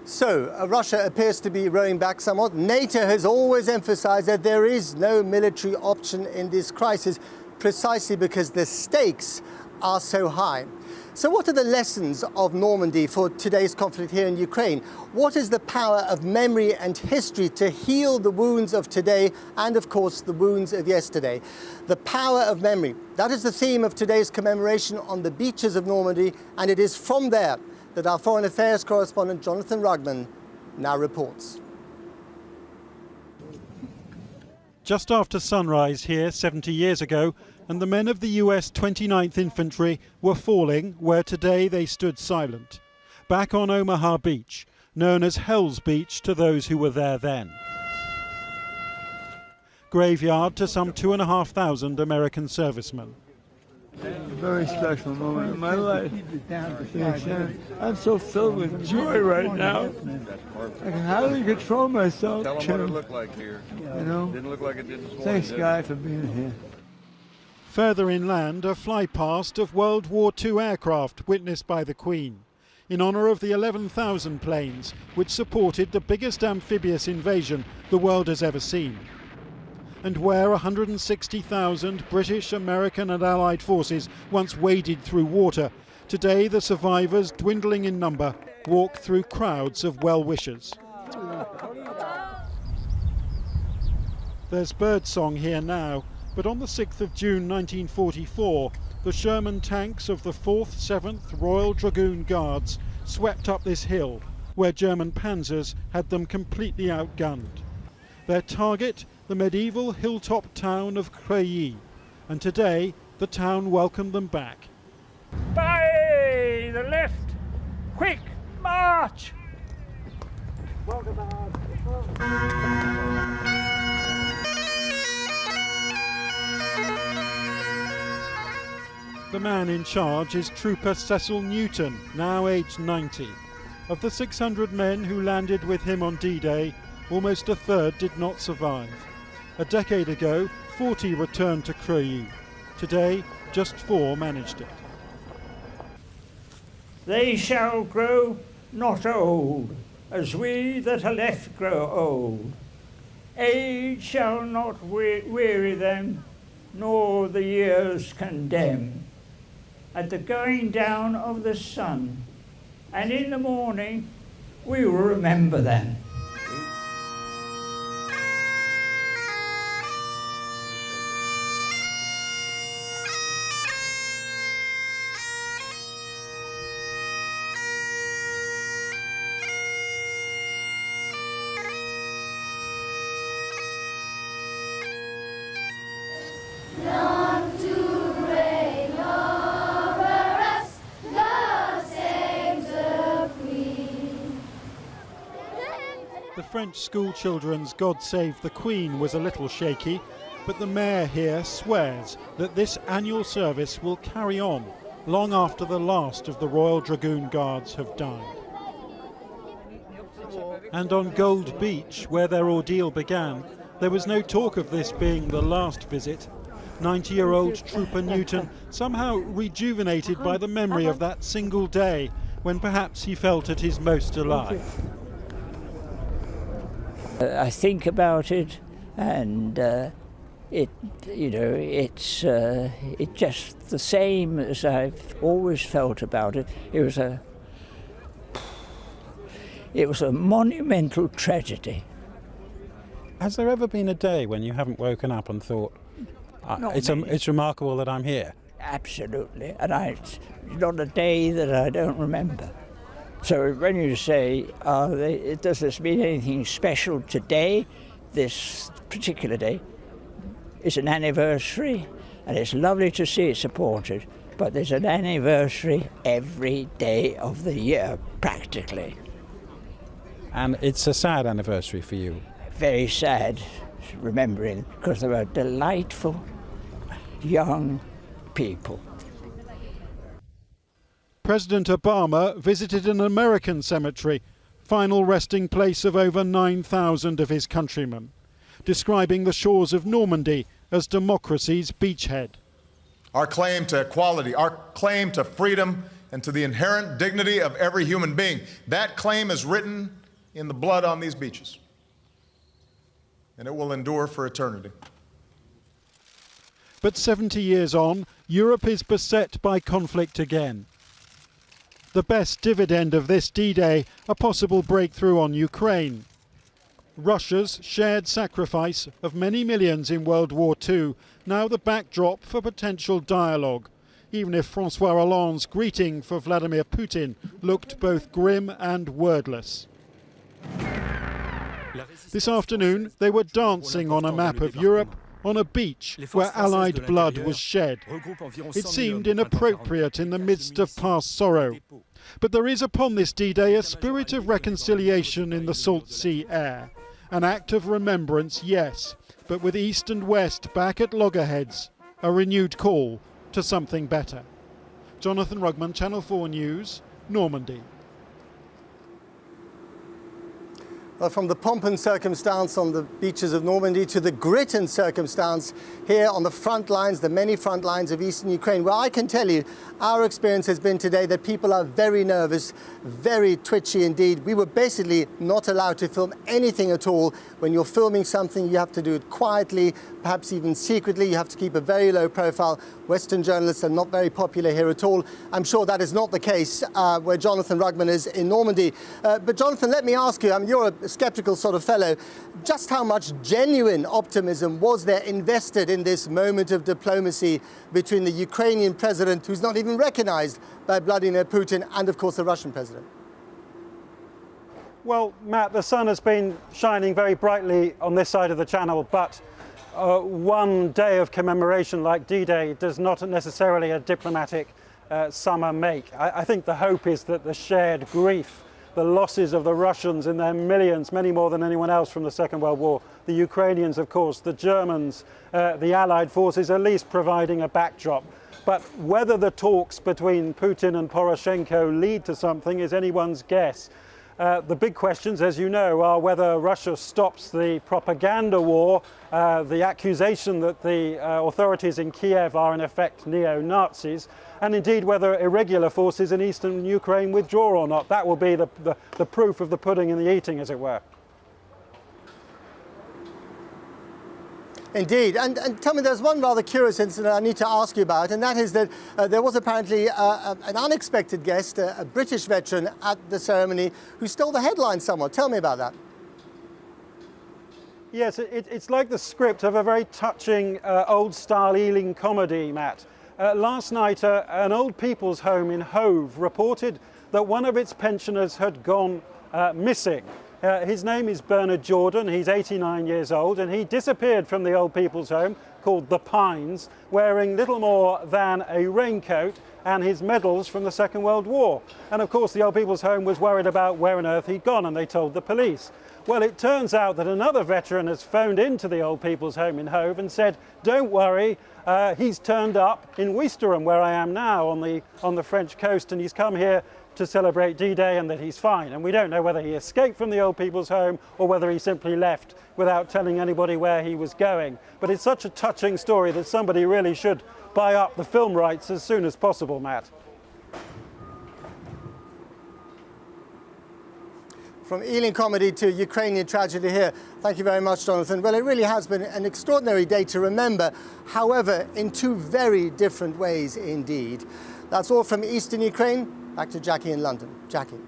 So, Russia appears to be rowing back somewhat. NATO has always emphasized that there is no military option in this crisis, precisely because the stakes are so high. So what are the lessons of Normandy for today's conflict here in Ukraine? What is the power of memory and history to heal the wounds of today and, of course, the wounds of yesterday? The power of memory. That is the theme of today's commemoration on the beaches of Normandy, and it is from there that our Foreign Affairs correspondent Jonathan Rugman now reports. Just after sunrise here 70 years ago, and the men of the US 29th Infantry were falling where today they stood silent, back on Omaha Beach, known as Hell's Beach to those who were there then. Graveyard to some 2,500 American servicemen. A very special moment in my life. I'm so filled with joy right now. I can hardly control myself. Tell them what it looked like here. You know? Didn't look like it did this morning. Thanks, Guy, for being here. Further inland, a flypast of World War II aircraft witnessed by the Queen, in honour of the 11,000 planes which supported the biggest amphibious invasion the world has ever seen, and where 160,000 British, American and Allied forces once waded through water, today the survivors, dwindling in number, walk through crowds of well-wishers. There's birdsong here now, but on the 6th of June 1944, the Sherman tanks of the 4th, 7th Royal Dragoon Guards swept up this hill, where German panzers had them completely outgunned. Their target, the medieval hilltop town of Creuilly, and today the town welcomed them back. By the left! Quick, march! The man in charge is Trooper Cecil Newton, now aged 90. Of the 600 men who landed with him on D-Day, almost a third did not survive. A decade ago, 40 returned to Creuilly. Today, just 4 managed it. They shall grow not old, as we that are left grow old. Age shall not weary them, nor the years condemn. At the going down of the sun, and in the morning, we will remember them. The French schoolchildren's God Save the Queen was a little shaky, but the mayor here swears that this annual service will carry on long after the last of the Royal Dragoon Guards have died. And on Gold Beach, where their ordeal began, there was no talk of this being the last visit. 90-year-old Trooper Newton somehow rejuvenated by the memory of that single day when perhaps he felt at his most alive. I think about it, and it's just the same as I've always felt about it. It was a monumental tragedy. Has there ever been a day when you haven't woken up and thought, it's remarkable that I'm here? Absolutely, and it's not a day that I don't remember. So when you say, does this mean anything special today, this particular day, it's an anniversary, and it's lovely to see it supported, but there's an anniversary every day of the year, practically. And it's a sad anniversary for you. Very sad, remembering, because they were delightful young people. President Obama visited an American cemetery, final resting place of over 9,000 of his countrymen, describing the shores of Normandy as democracy's beachhead. Our claim to equality, our claim to freedom and to the inherent dignity of every human being. That claim is written in the blood on these beaches, and it will endure for eternity. But 70 years on, Europe is beset by conflict again. The best dividend of this D-Day, a possible breakthrough on Ukraine. Russia's shared sacrifice of many millions in World War II, now the backdrop for potential dialogue, even if François Hollande's greeting for Vladimir Putin looked both grim and wordless. This afternoon, they were dancing on a map of Europe on a beach where Allied blood was shed. It seemed inappropriate in the midst of past sorrow. But there is upon this D-Day a spirit of reconciliation in the salt sea air. An act of remembrance, yes, but with East and West back at loggerheads, a renewed call to something better. Jonathan Rugman, Channel 4 News, Normandy. Well, from the pomp and circumstance on the beaches of Normandy to the grit and circumstance here on the front lines, the many front lines of eastern Ukraine, where I can tell you our experience has been today that people are very nervous, very twitchy indeed. We were basically not allowed to film anything at all. When you're filming something, you have to do it quietly, perhaps even secretly. You have to keep a very low profile. Western journalists are not very popular here at all. I'm sure that is not the case where Jonathan Rugman is in Normandy. But Jonathan, let me ask you, you're a skeptical sort of fellow, just how much genuine optimism was there invested in this moment of diplomacy between the Ukrainian president, who's not even recognized by Vladimir Putin, and of course the Russian president? Well, Matt, the sun has been shining very brightly on this side of the channel, but one day of commemoration like D-Day does not necessarily a diplomatic summer make. I think the hope is that the shared grief, the losses of the Russians in their millions, many more than anyone else from the Second World War, the Ukrainians, of course, the Germans, the Allied forces, at least providing a backdrop. But whether the talks between Putin and Poroshenko lead to something is anyone's guess. The big questions, as you know, are whether Russia stops the propaganda war, the accusation that the authorities in Kiev are in effect neo-Nazis, and indeed whether irregular forces in eastern Ukraine withdraw or not. That will be the proof of the pudding in the eating, as it were. Indeed. And tell me, there's one rather curious incident I need to ask you about, and that is that there was apparently an unexpected guest, a British veteran at the ceremony, who stole the headline somewhat. Tell me about that. Yes, it's like the script of a very touching old-style Ealing comedy, Matt. Last night, an old people's home in Hove reported that one of its pensioners had gone missing. His name is Bernard Jordan. He's 89 years old, and he disappeared from the old people's home called The Pines, wearing little more than a raincoat and his medals from the Second World War. And of course, the old people's home was worried about where on earth he'd gone, and they told the police. Well, it turns out that another veteran has phoned into the old people's home in Hove and said, don't worry, he's turned up in Ouistreham, where I am now on the French coast, and he's come here to celebrate D-Day and that he's fine. And we don't know whether he escaped from the old people's home or whether he simply left without telling anybody where he was going. But it's such a touching story that somebody really should buy up the film rights as soon as possible, Matt. From Ealing comedy to Ukrainian tragedy here. Thank you very much, Jonathan. Well, it really has been an extraordinary day to remember, however, in two very different ways indeed. That's all from eastern Ukraine. Back to Jackie in London. Jackie.